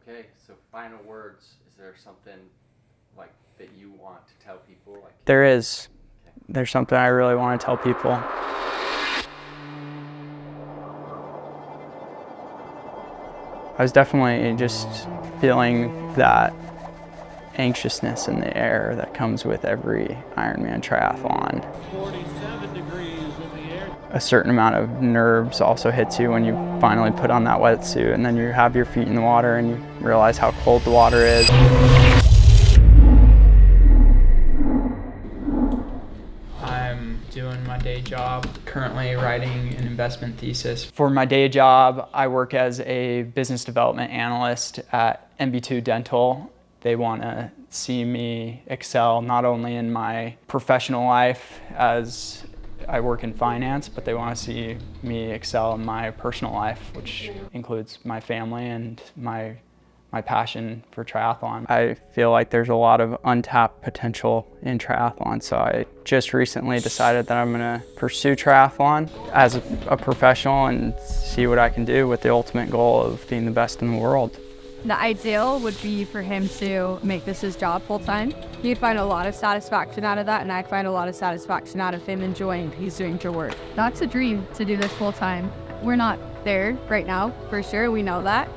Okay, so final words. Is there something like that you want to tell people? There is. Okay. There's something I really want to tell people. I was definitely just feeling that anxiousness in the air that comes with every Ironman triathlon. 47 degrees in the air. A certain amount of nerves also hits you when you finally put on that wetsuit and then you have your feet in the water and you realize how cold the water is. I'm doing my day job, currently writing an investment thesis. For my day job, I work as a business development analyst at MB2 Dental. They want to see me excel not only in my professional life as I work in finance, but they want to see me excel in my personal life, which includes my family and my passion for triathlon. I feel like there's a lot of untapped potential in triathlon, so I just recently decided that I'm going to pursue triathlon as a professional and see what I can do with the ultimate goal of being the best in the world. The ideal would be for him to make this his job full time. He'd find a lot of satisfaction out of that, and I'd find a lot of satisfaction out of him enjoying he's doing to work. That's a dream, to do this full time. We're not there right now, for sure, we know that.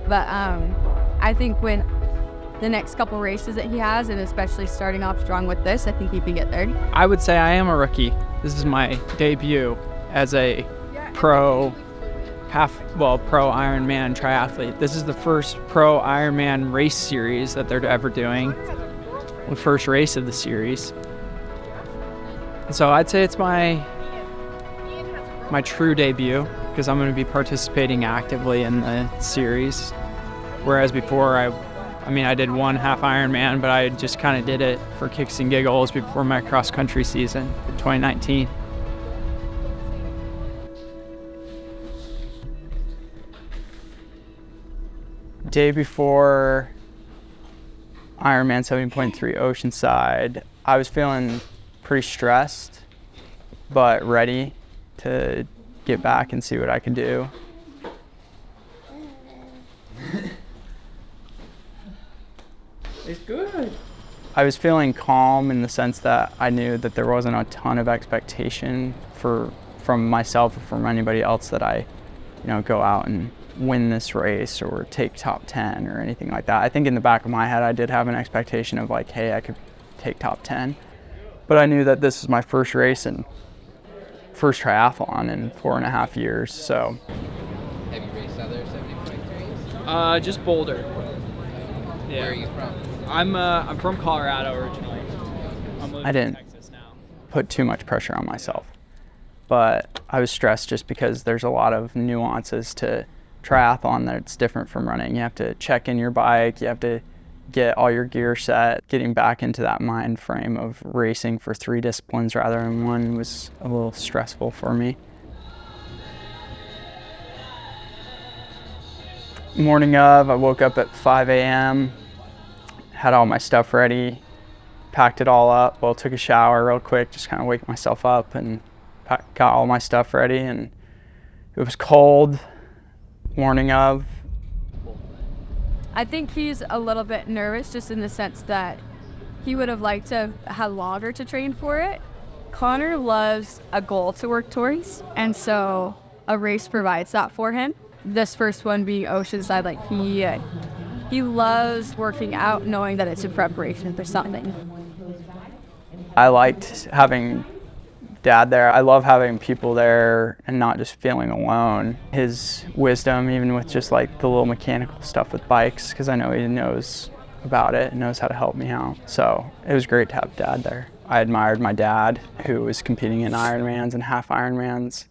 But I think when the next couple races that he has, and especially starting off strong with this, I think he can get there. I would say I am a rookie. This is my debut as a pro Ironman triathlete. This is the first pro Ironman race series that they're ever doing. The first race of the series. And so I'd say it's my true debut because I'm going to be participating actively in the series. Whereas before I did one half Ironman, but I just kind of did it for kicks and giggles before my cross country season in 2019. Day before Ironman 70.3 Oceanside, I was feeling pretty stressed, but ready to get back and see what I could do. It's good. I was feeling calm in the sense that I knew that there wasn't a ton of expectation from myself or from anybody else that I, go out and win this race or take top 10 or anything like that. I think in the back of my head I did have an expectation of like, hey, I could take top 10. But I knew that this is my first race and first triathlon in 4.5 years, so. Have you raced other 70.3s? Just Boulder. Yeah. Where are you from? I'm from Colorado originally. I didn't put too much pressure on myself, but I was stressed just because there's a lot of nuances to triathlon that's different from running. You have to check in your bike, you have to get all your gear set. Getting back into that mind frame of racing for 3 disciplines rather than one was a little stressful for me. Morning of, I woke up at 5 a.m., had all my stuff ready, packed it all up, took a shower real quick, just kind of wake myself up and got all my stuff ready, and it was cold. Morning of. I think he's a little bit nervous just in the sense that he would have liked to have longer to train for it. Connor loves a goal to work towards, and so a race provides that for him. This first one being Oceanside, like he loves working out knowing that it's in preparation for something. I liked having Dad there. I love having people there and not just feeling alone. His wisdom, even with just like the little mechanical stuff with bikes, because I know he knows about it and knows how to help me out. So it was great to have Dad there. I admired my dad, who was competing in Ironmans and half Ironmans.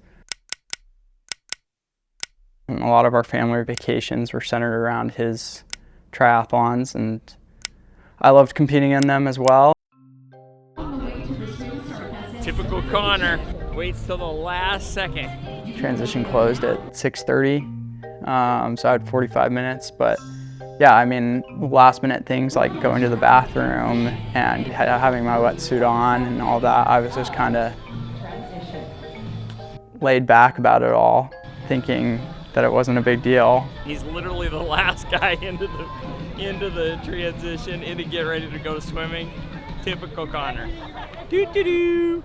And a lot of our family vacations were centered around his triathlons, and I loved competing in them as well. Typical Connor. Waits till the last second. Transition closed at 6:30, so I had 45 minutes. But yeah, last minute things like going to the bathroom and having my wetsuit on and all that, I was just kind of laid back about it all, thinking that it wasn't a big deal. He's literally the last guy into the transition, in to get ready to go swimming. Typical Connor. Doo doo doo.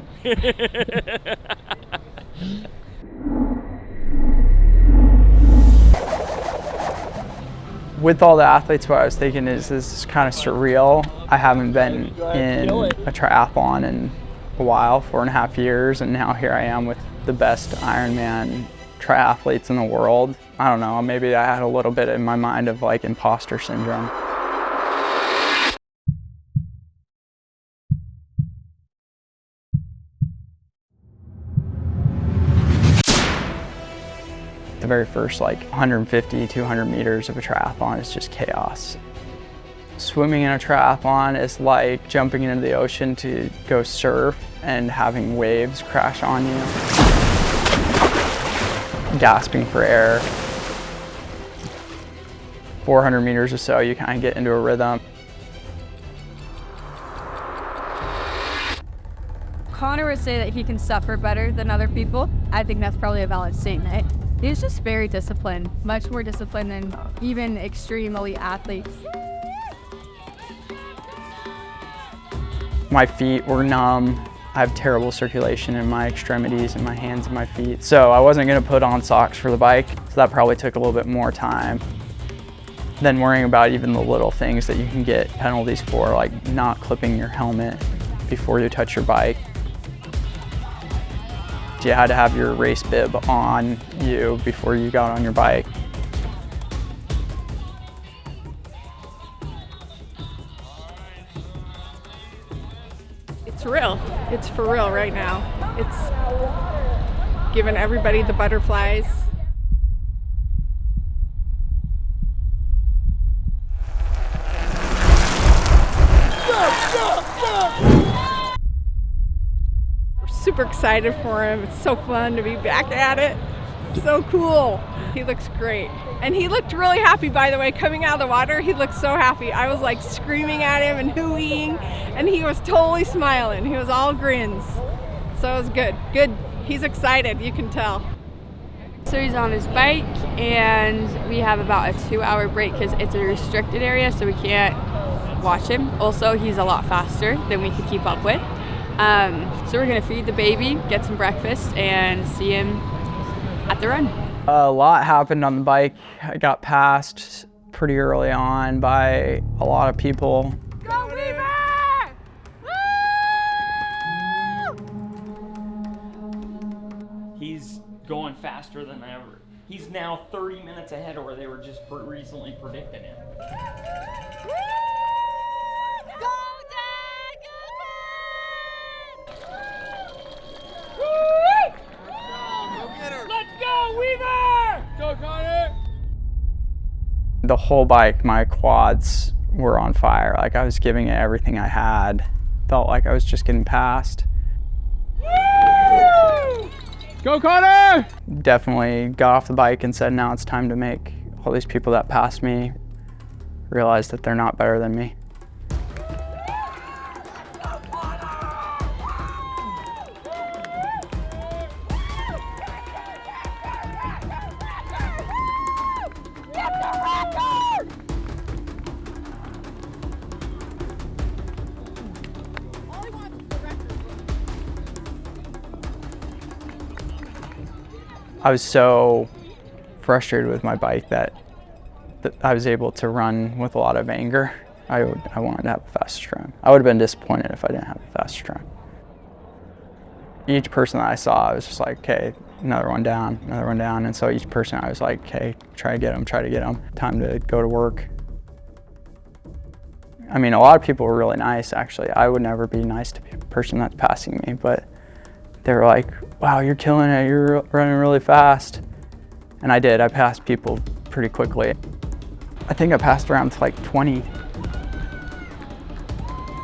With all the athletes, what I was thinking is this is kind of surreal. I haven't been in a triathlon in a while, 4.5 years, and now here I am with the best Ironman triathletes in the world. I don't know, maybe I had a little bit in my mind of like imposter syndrome. The very first like 150, 200 meters of a triathlon is just chaos. Swimming in a triathlon is like jumping into the ocean to go surf and having waves crash on you. Gasping for air. 400 meters or so, you kind of get into a rhythm. Connor would say that he can suffer better than other people. I think that's probably a valid statement. He's just very disciplined, much more disciplined than even extreme elite athletes. My feet were numb. I have terrible circulation in my extremities and my hands and my feet. So I wasn't gonna put on socks for the bike, so that probably took a little bit more time than worrying about even the little things that you can get penalties for, like not clipping your helmet before you touch your bike. You had to have your race bib on you before you got on your bike. It's real. It's for real right now. It's giving everybody the butterflies. We're super excited for him. It's so fun to be back at it. So cool. He looks great. And he looked really happy, by the way, coming out of the water. He looked so happy. I was like screaming at him and hooeying, and he was totally smiling. He was all grins. So it was good. Good. He's excited, you can tell. So he's on his bike, and we have about a 2-hour break because it's a restricted area, so we can't watch him. Also, he's a lot faster than we could keep up with. So we're gonna feed the baby, get some breakfast, and see him at the run. A lot happened on the bike. I got passed pretty early on by a lot of people. Go Weaver! Woo! He's going faster than ever. He's now 30 minutes ahead of where they were just recently predicting him. The whole bike, my quads were on fire. Like I was giving it everything I had. Felt like I was just getting passed. Go Connor! Definitely got off the bike and said, now it's time to make all these people that passed me realize that they're not better than me. I was so frustrated with my bike that I was able to run with a lot of anger. I wanted to have a faster run. I would have been disappointed if I didn't have a faster run. Each person that I saw, I was just like, okay, another one down, another one down. And so each person I was like, okay, try to get them, time to go to work. I mean, a lot of people were really nice, actually. I would never be nice to a person that's passing me, but they were like, wow, you're killing it, you're running really fast. And I did, I passed people pretty quickly. I think I passed around to like 20.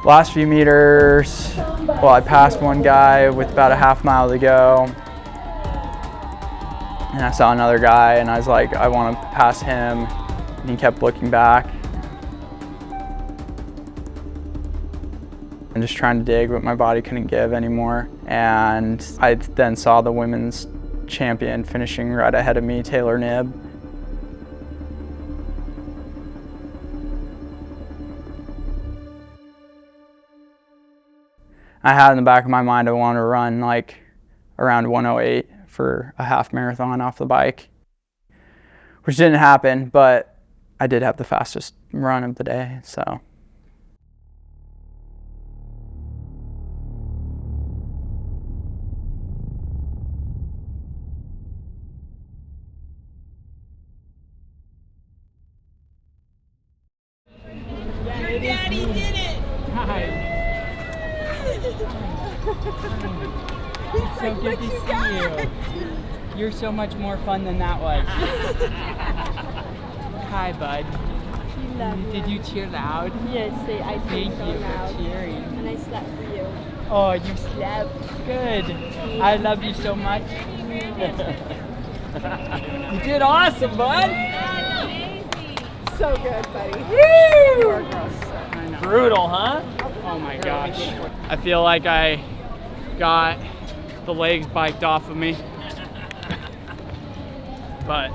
Last few meters, well, I passed one guy with about a half mile to go. And I saw another guy and I was like, I want to pass him. And he kept looking back. And just trying to dig, but my body couldn't give anymore. And I then saw the women's champion finishing right ahead of me, Taylor Knibb. I had in the back of my mind I wanted to run like around 108 for a half marathon off the bike, which didn't happen, but I did have the fastest run of the day, so. Daddy did it! Hi. It's so good to see you. You're so much more fun than that was. Hi, bud. Did you cheer loud? Yes, I Thank you for cheering. And I slept for you. Oh, you slept. Good. I love you so much. You did awesome, bud. So good, buddy. Brutal, huh? Oh my gosh. I feel like I got the legs biked off of me. But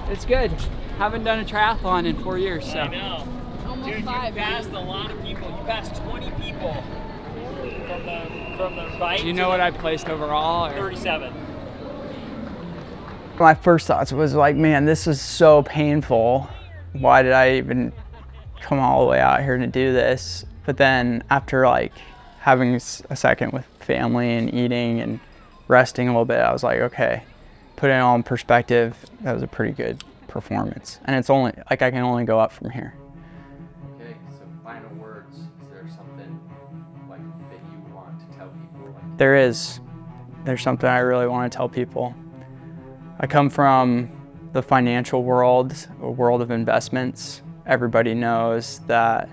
it's good. Haven't done a triathlon in 4 years, so. I know. Almost Dude, 5. you passed a lot of people. You passed 20 people from the bike. Do you know what I placed overall? 37. My first thoughts was like, man, this is so painful. Why did I even come all the way out here to do this? But then after like having a second with family and eating and resting a little bit, I was like, okay, put it all in perspective. That was a pretty good performance. And it's only, like I can only go up from here. Okay, so final words. Is there something like that you want to tell people? Like, There's something I really want to tell people. I come from the financial world, a world of investments. Everybody knows that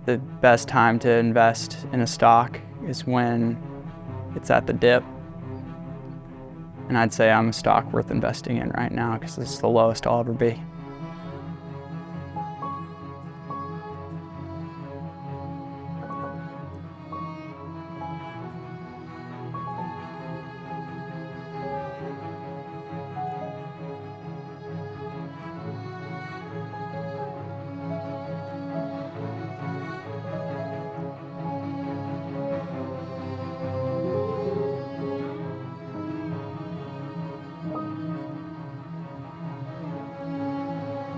the best time to invest in a stock is when it's at the dip. And I'd say I'm a stock worth investing in right now because it's the lowest I'll ever be.